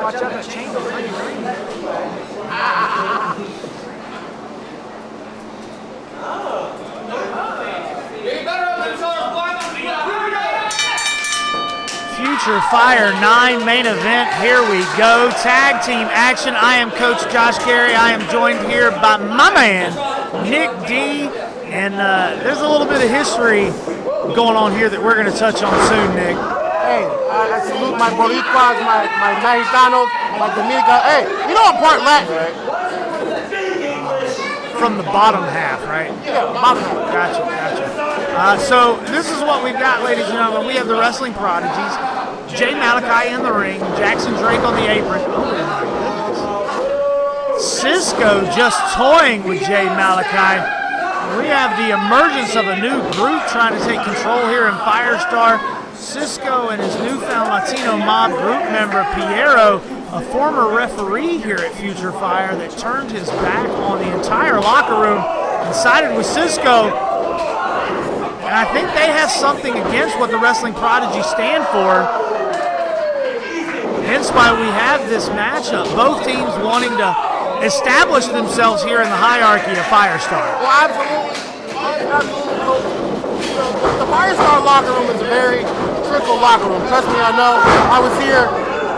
Watch out, that chain goes green. FutureFire 9 main event. Here we go. Tag team action. I am Coach Josh Carey. I am joined here by my man, Nick D. And there's a little bit of history going on here that we're going to touch on soon, Nick. Hey, I salute my Boricuas, my Mexicanos, my Dominicans. Hey, you know I'm part Latin, right? From the bottom half, right? Yeah, bottom half. Gotcha. So this is what we've got, ladies and gentlemen. We have the Wrestling Prodigies, Jay Malachi in the ring, Jackson Drake on the apron. Oh my goodness. Cizzko just toying with Jay Malachi. We have the emergence of a new group trying to take control here in Firestar. Cizzko and his newfound Latino mob group member, Piero, a former referee here at FutureFire that turned his back on the entire locker room and sided with Cizzko. And I think they have something against what the Wrestling Prodigy stand for. Hence why we have this matchup. Both teams wanting to establish themselves here in the hierarchy of Firestar. Well, absolutely. The Firestar locker room is a very trickle locker room. Trust me, I know. I was here,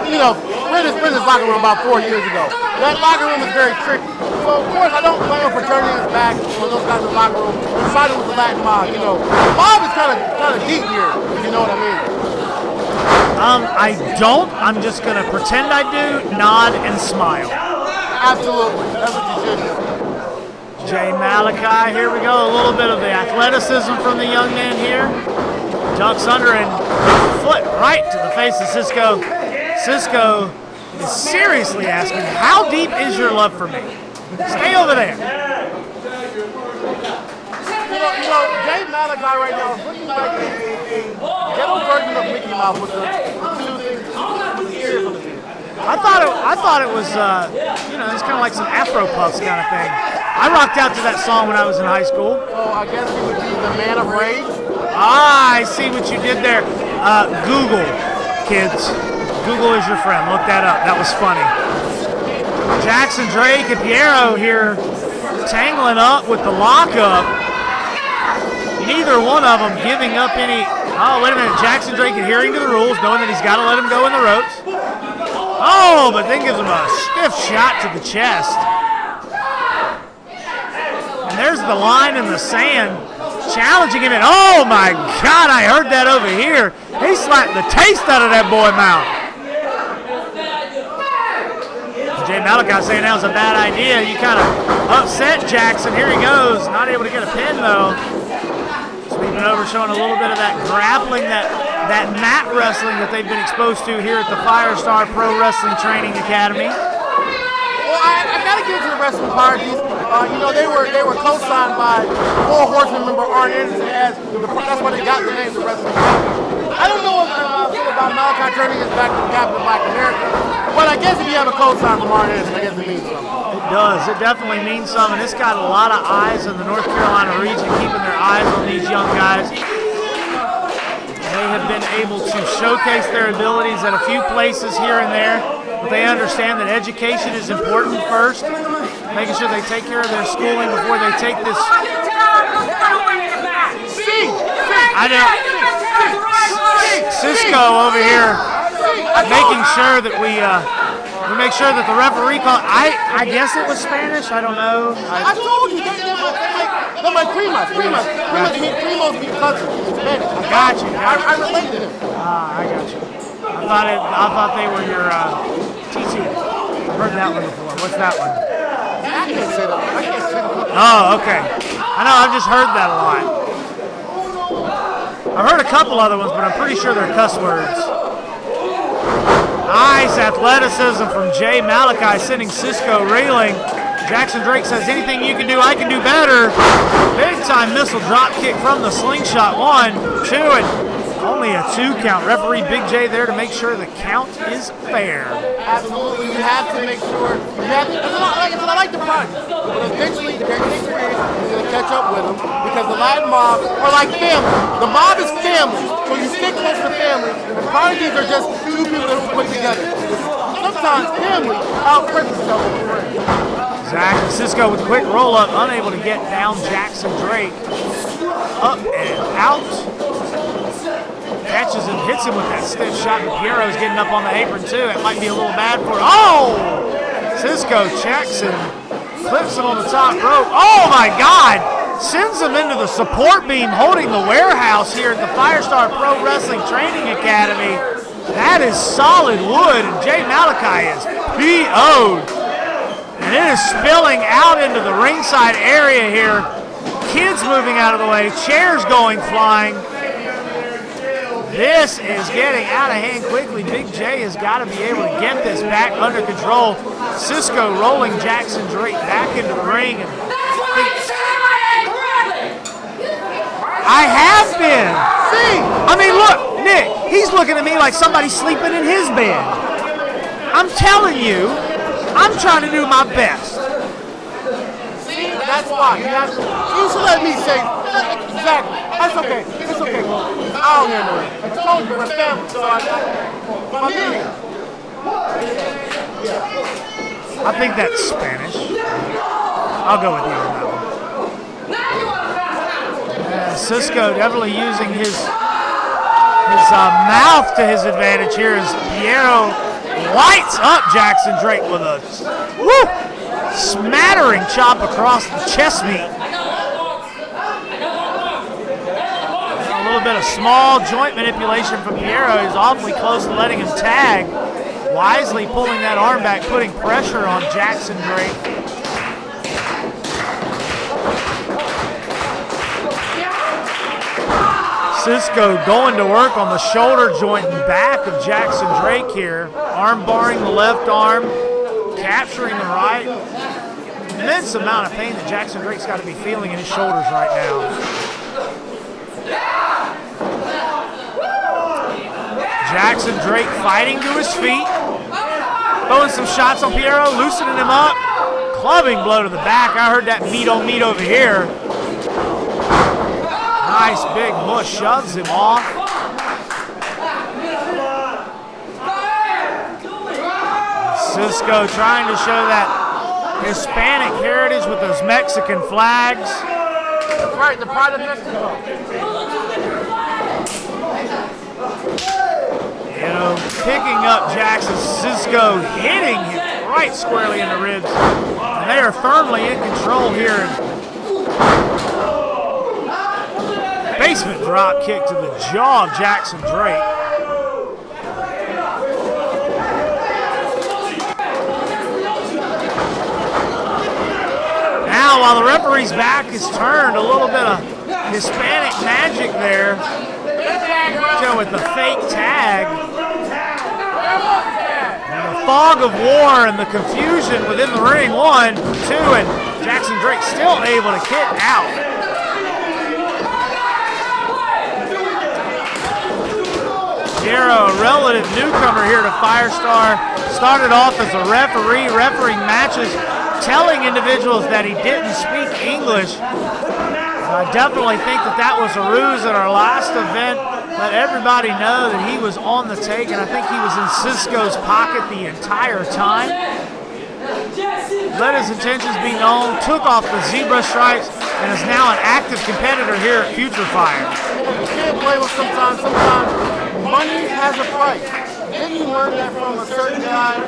we're in this locker room about 4 years ago. That locker room is very tricky. So, of course, I don't blame a fraternity's back when those guys in the locker room. They're fighting with the Latin mob, The mob is kind of deep here, if you know what I mean. I don't. I'm just going to pretend I do, nod, and smile. Absolutely. That's what you should do. Jay Malachi, here we go. A little bit of the athleticism from the young man here. Ducks under and foot right to the face of Cizzko. Cizzko is seriously asking, how deep is your love for me? Stay over there. Jay Malachi right now is looking like a ghetto version of Mickey Mouse with the ears on the team. I thought it was, it's kind of like some Afro Puffs kind of thing. I rocked out to that song when I was in high school. So I guess he would be the man of rage. Ah, I see what you did there. Google, kids. Google is your friend. Look that up. That was funny. Jackson Drake and Piero here tangling up with the lockup. Neither one of them giving up any. Oh, wait a minute. Jackson Drake adhering to the rules, knowing that he's got to let him go in the ropes. Oh, but then gives him a stiff shot to the chest. And there's the line in the sand, challenging him. Oh my God, I heard that over here. He slapped the taste out of that boy mouth. Jay Malachi saying that was a bad idea. You kind of upset Jackson. Here he goes, not able to get a pin though. Sweeping over, showing a little bit of that grappling, that mat wrestling that they've been exposed to here at the Firestar Pro Wrestling Training Academy. Well, I gotta give it to the Wrestling Prodigies. They were co-signed by Four Horsemen member Arn Anderson that's why they got the name the Wrestling Prodigies. I don't know how I feel about Malachi turning his back to the Captain of Black America, but I guess if you have a co-sign from Arn Anderson, I guess it means something. It does. It definitely means something. It's got a lot of eyes in the North Carolina region, keeping their eyes on these young guys. They have been able to showcase their abilities at a few places here and there, but they understand that education is important first, making sure they take care of their schooling before they take this. I know. Cizzko over here making sure that we make sure that the referee call. I guess it was Spanish. I don't know. I told you they're my primas. Primos mean cousin in Spanish. I got you. I relate to them. I got you. I thought they were your T2. I've heard that one before. What's that one? I can't say that. Oh, okay. I know. I've just heard that a lot. I've heard a couple other ones, but I'm pretty sure they're cuss words. Nice athleticism from Jay Malachi, sending Cizzko reeling. Jackson Drake says, anything you can do, I can do better. Big time missile drop kick from the slingshot. 1, 2, and only a 2 count. Referee Big J there to make sure the count is fair. Absolutely, you have to make sure. I like the product, but eventually their experience is going to catch up with them because the Latin mob are like family. The mob is family, so you stick close to family. The Prodigies are just two people that are put together. sometimes family outputs itself in the ring. Exactly. Cizzko with a quick roll-up, unable to get down Jackson Drake. Up and out. Catches and hits him with that stiff shot, and Piero's getting up on the apron too. It might be a little bad for him. Oh! Cizzko checks and flips him on the top rope. Oh my God! Sends him into the support beam holding the warehouse here at the Firestar Pro Wrestling Training Academy. That is solid wood, and Jay Malachi is PO'd. And it is spilling out into the ringside area here. Kids moving out of the way, chairs going flying. This is getting out of hand quickly. Big J has got to be able to get this back under control. Cizzko rolling Jackson Drake back into the ring. And I have been. See? I mean, look, Nick, he's looking at me like somebody's sleeping in his bed. I'm telling you, I'm trying to do my best. See? That's why. You should let me say. Exactly. That's okay. It's okay. I'll handle it. I told you we're family, so I'm here. I think that's Spanish. I'll go with you on that one. Cizzko definitely using his mouth to his advantage here as Piero lights up Jackson Drake with a smattering chop across the chest meat. A little bit of small joint manipulation from Piero. He's awfully close to letting him tag. Wisely pulling that arm back, putting pressure on Jackson Drake. Cizzko going to work on the shoulder joint and back of Jackson Drake here. Arm barring the left arm, capturing the right. Immense amount of pain that Jackson Drake's got to be feeling in his shoulders right now. Jackson Drake fighting to his feet. Throwing some shots on Piero, loosening him up. Clubbing blow to the back. I heard that meat on meat over here. Nice big push, shoves him off. Cizzko trying to show that Hispanic heritage with those Mexican flags. That's right, the pride of Mexico. You know, picking up Jackson, Cizzko hitting him right squarely in the ribs. And they are firmly in control here. Basement drop kick to the jaw of Jackson Drake. Now, while the referee's back is turned, a little bit of Hispanic magic there. With the fake tag. And the fog of war and the confusion within the ring. 1, 2, and Jackson Drake still able to kick out. Piero, a relative newcomer here to Firestar, started off as a referee, refereeing matches, telling individuals that he didn't speak English. I definitely think that was a ruse at our last event. Let everybody know that he was on the take, and I think he was in Cizzko's pocket the entire time. Let his intentions be known, took off the zebra stripes, and is now an active competitor here at FutureFire. You can't blame him sometimes. Sometimes money has a price. Didn't you learn that from a certain guy?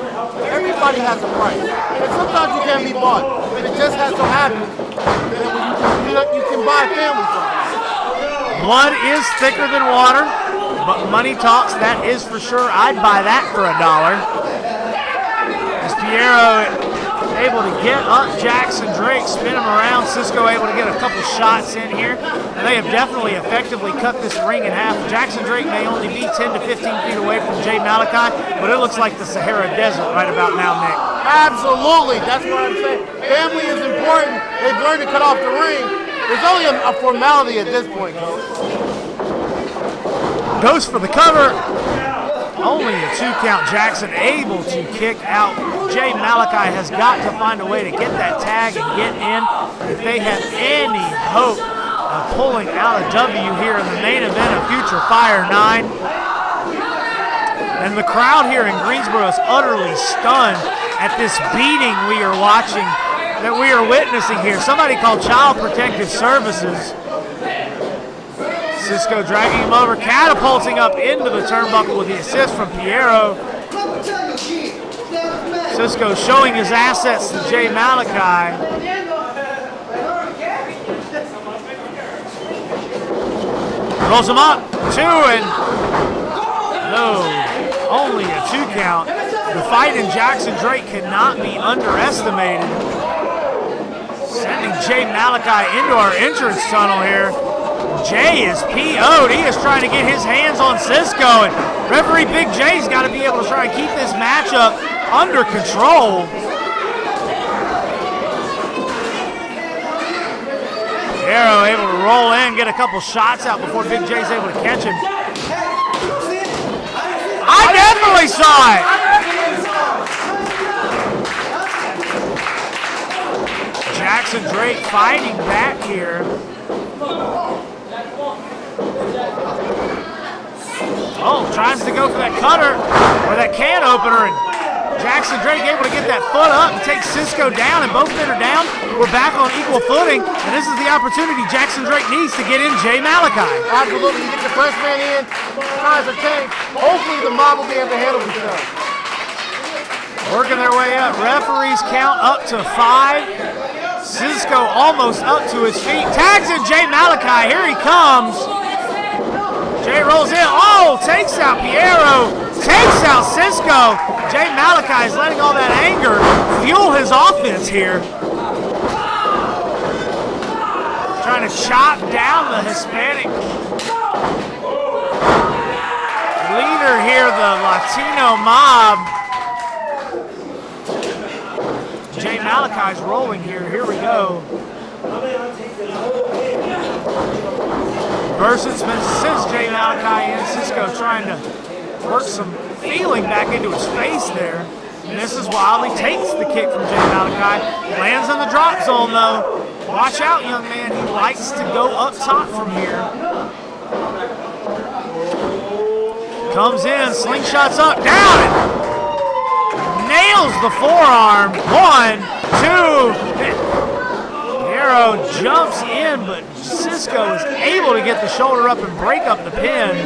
Everybody has a price. And sometimes you can't be bought. And it just has so happens that you can buy family sometimes. Blood is thicker than water, but money talks, that is for sure. I'd buy that for $1. As Piero able to get up Jackson Drake, spin him around. Cizzko able to get a couple shots in here. And they have definitely effectively cut this ring in half. Jackson Drake may only be 10 to 15 feet away from Jay Malachi, but it looks like the Sahara Desert right about now, Nick. Absolutely. That's what I'm saying. Family is important. They've learned to cut off the ring. It's only a formality at this point, Coach. Goes for the cover. Only a 2 count. Jackson able to kick out. Jay Malachi has got to find a way to get that tag and get in if they have any hope of pulling out a W here in the main event of FutureFire 9. And the crowd here in Greensboro is utterly stunned at this beating we are watching, that we are witnessing here. Somebody called Child Protective Services. Cizzko dragging him over, catapulting up into the turnbuckle with the assist from Piero. Cizzko showing his assets to Jay Malachi. Rolls him up, 2, and no, only a 2 count. The fight in Jackson Drake cannot be underestimated. Sending Jay Malachi into our entrance tunnel here. Jay is PO'd. He is trying to get his hands on Cizzko, and referee Big Jay's got to be able to try and keep this matchup under control. Piero able to roll in, get a couple shots out before Big Jay's able to catch him. I definitely saw it. Jackson Drake fighting back here. Oh, tries to go for that cutter or that can opener, and Jackson Drake able to get that foot up and take Cizzko down, and both men are down. We're back on equal footing, and this is the opportunity Jackson Drake needs to get in Jay Malachi. Absolutely, you get the first man in, times are changed. Hopefully the mob will be able to handle themselves. Working their way up. Referees count up to 5. Cizzko almost up to his feet. Tags in Jay Malachi. Here he comes. Jay rolls in. Oh, takes out Piero. Takes out Cizzko. Jay Malachi is letting all that anger fuel his offense here. Trying to chop down the Hispanic leader here, the Latino mob. Jay Malachi's rolling here. Here we go. Versus since Jay Malachi and Cizzko trying to work some feeling back into his face there. And this is Wiley takes the kick from Jay Malachi. Lands in the drop zone though. Watch out, young man. He likes to go up top from here. Comes in, slingshots up, down, and nails the forearm. 1, 2. Piero jumps in, but Cizzko is able to get the shoulder up and break up the pin.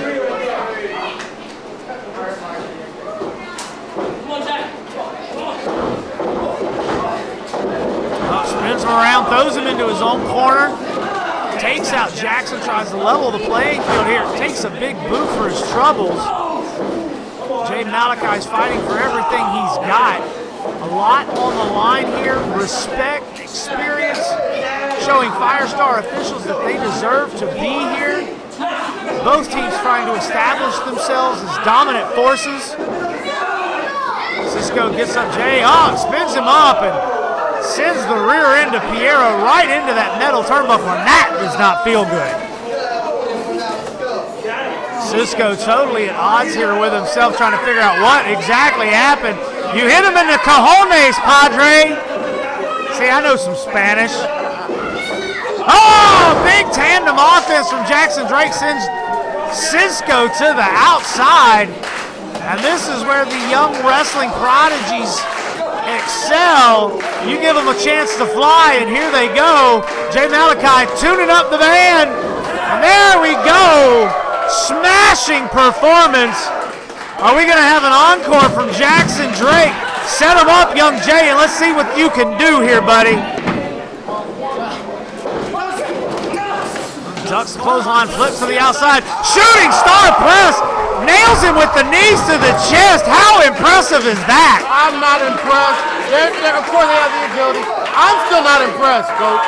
Spins him around, throws him into his own corner. Takes out Jackson, tries to level the playing field here. Takes a big boot for his troubles. Jay Malachi's fighting for everything he's got. A lot on the line here. Respect, experience, showing Firestar officials that they deserve to be here. Both teams trying to establish themselves as dominant forces. Cizzko gets up Jay, spins him up and sends the rear end of Piero right into that metal turnbuckle, and that does not feel good. Cizzko totally at odds here with himself, trying to figure out what exactly happened. You hit him in the cojones, Padre. See, I know some Spanish. Oh, big tandem offense from Jackson Drake sends Cizzko to the outside. And this is where the young wrestling prodigies excel. You give them a chance to fly, and here they go. Jay Malachi tuning up the band. And there we go. Smashing performance. Are we going to have an encore from Jackson Drake? Set him up, young Jay, and let's see what you can do here, buddy. Ducks clothesline, flips to the outside. Shooting star press. Nails him with the knees to the chest. How impressive is that? I'm not impressed. Of course they have the agility. I'm still not impressed, Coach.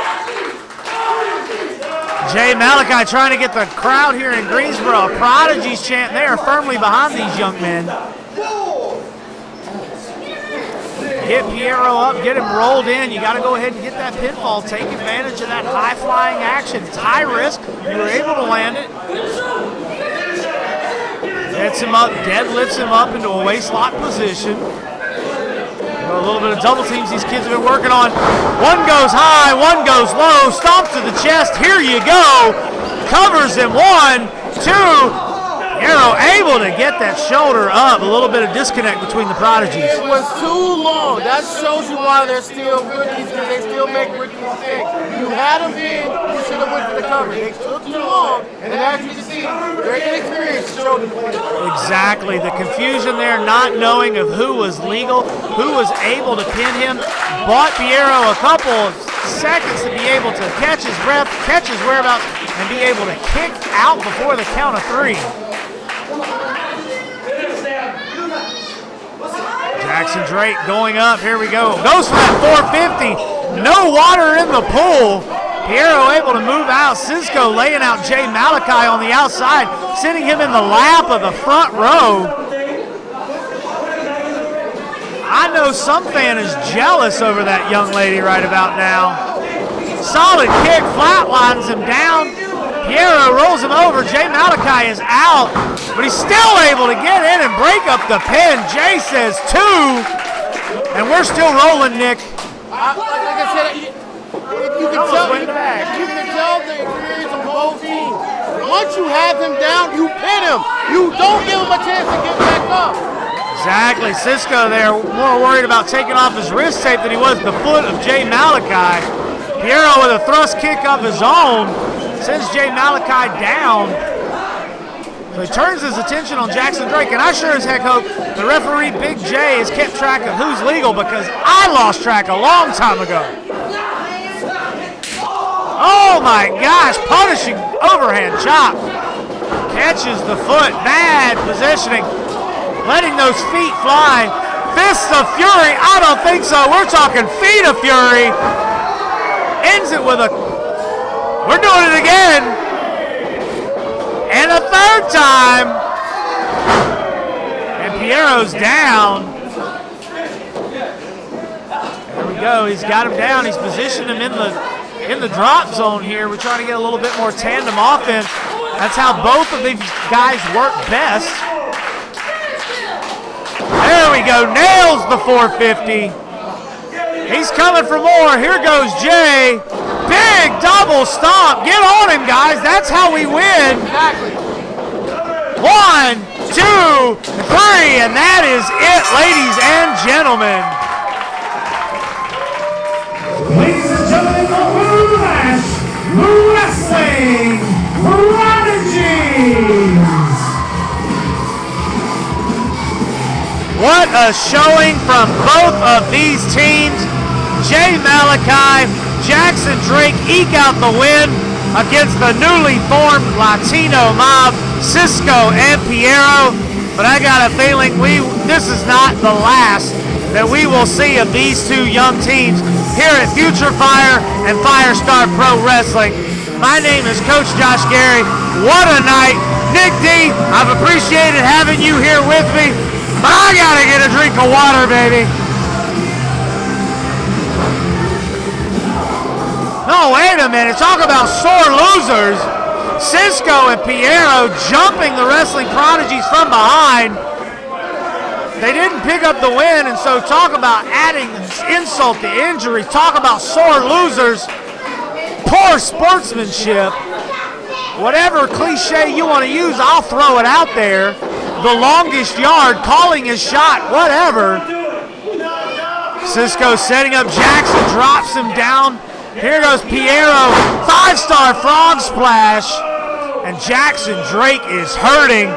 Jay Malachi trying to get the crowd here in Greensboro. Prodigies chant. They are firmly behind these young men. Get Piero up, get him rolled in. You got to go ahead and get that pinfall. Take advantage of that high-flying action. It's high risk. You were able to land it. Gets him up, deadlifts him up into a waist lock position. A little bit of double teams these kids have been working on. One goes high, one goes low. Stomp to the chest. Here you go. Covers him. 1, 2. Piero able to get that shoulder up. A little bit of disconnect between the Prodigies. It was too long. That shows you why they're still rookies, because they still make rookie mistakes. You had them in, you should have went for the cover. They took too long, and as you can see, their inexperience showed them. Exactly. The confusion there, not knowing of who was legal, who was able to pin him, bought Piero a couple of seconds to be able to catch his breath, catch his whereabouts, and be able to kick out before the count of 3. Jackson Drake going up. Here we go. Goes for that 450. No water in the pool. Piero able to move out. Cizzko laying out Jay Malachi on the outside, sitting him in the lap of the front row. I know some fan is jealous over that young lady right about now. Solid kick, flatlines him down. Piero rolls him over. Jay Malachi is out, but he's still able to get in and break up the pin. Jay says 2, and we're still rolling, Nick. Like I said, you can tell the experience of both teams. Once you have him down, you pin him. You don't give him a chance to get back up. Exactly. Cizzko there more worried about taking off his wrist tape than he was the foot of Jay Malachi. Piero with a thrust kick of his own sends Jay Malachi down. So he turns his attention on Jackson Drake, and I sure as heck hope the referee Big J has kept track of who's legal, because I lost track a long time ago. Oh my gosh, punishing overhand chop. Catches the foot, bad positioning. Letting those feet fly. Fists of Fury, I don't think so. We're talking feet of Fury. Ends it with a, we're doing it again. And a 3rd time. And Piero's down. There we go, he's got him down. He's positioned him in the drop zone here. We're trying to get a little bit more tandem offense. That's how both of these guys work best. There we go, nails the 450. He's coming for more. Here goes Jay. Big double stomp. Get on him, guys. That's how we win. 1, 2, 3, and that is it, ladies and gentlemen. Ladies and gentlemen, the Wrestling Prodigies. What a showing from both of these teams. Jay Malachi, Jackson Drake eke out the win against the newly formed Latino mob, Cizzko and Piero. But I got a feeling this is not the last that we will see of these two young teams here at FutureFire and Firestar Pro Wrestling. My name is Coach Josh Gary. What a night. Nick D, I've appreciated having you here with me, but I gotta get a drink of water, baby. No, wait a minute. Talk about sore losers. Cizzko and Piero jumping the Wrestling Prodigies from behind. They didn't pick up the win, and so talk about adding insult to injury. Talk about sore losers. Poor sportsmanship. Whatever cliche you want to use, I'll throw it out there. The longest yard, calling his shot, whatever. Cizzko setting up Jackson, drops him down. Here goes Piero, 5-star frog splash. And Jackson Drake is hurting.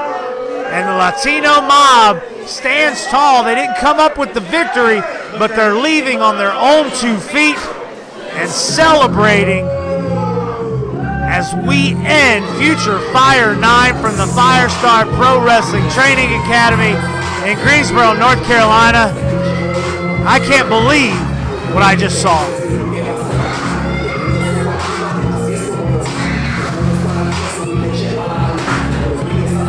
And the Latino mob stands tall. They didn't come up with the victory, but they're leaving on their own 2 feet and celebrating as we end FutureFire 9 from the Firestar Pro Wrestling Training Academy in Greensboro, North Carolina. I can't believe what I just saw.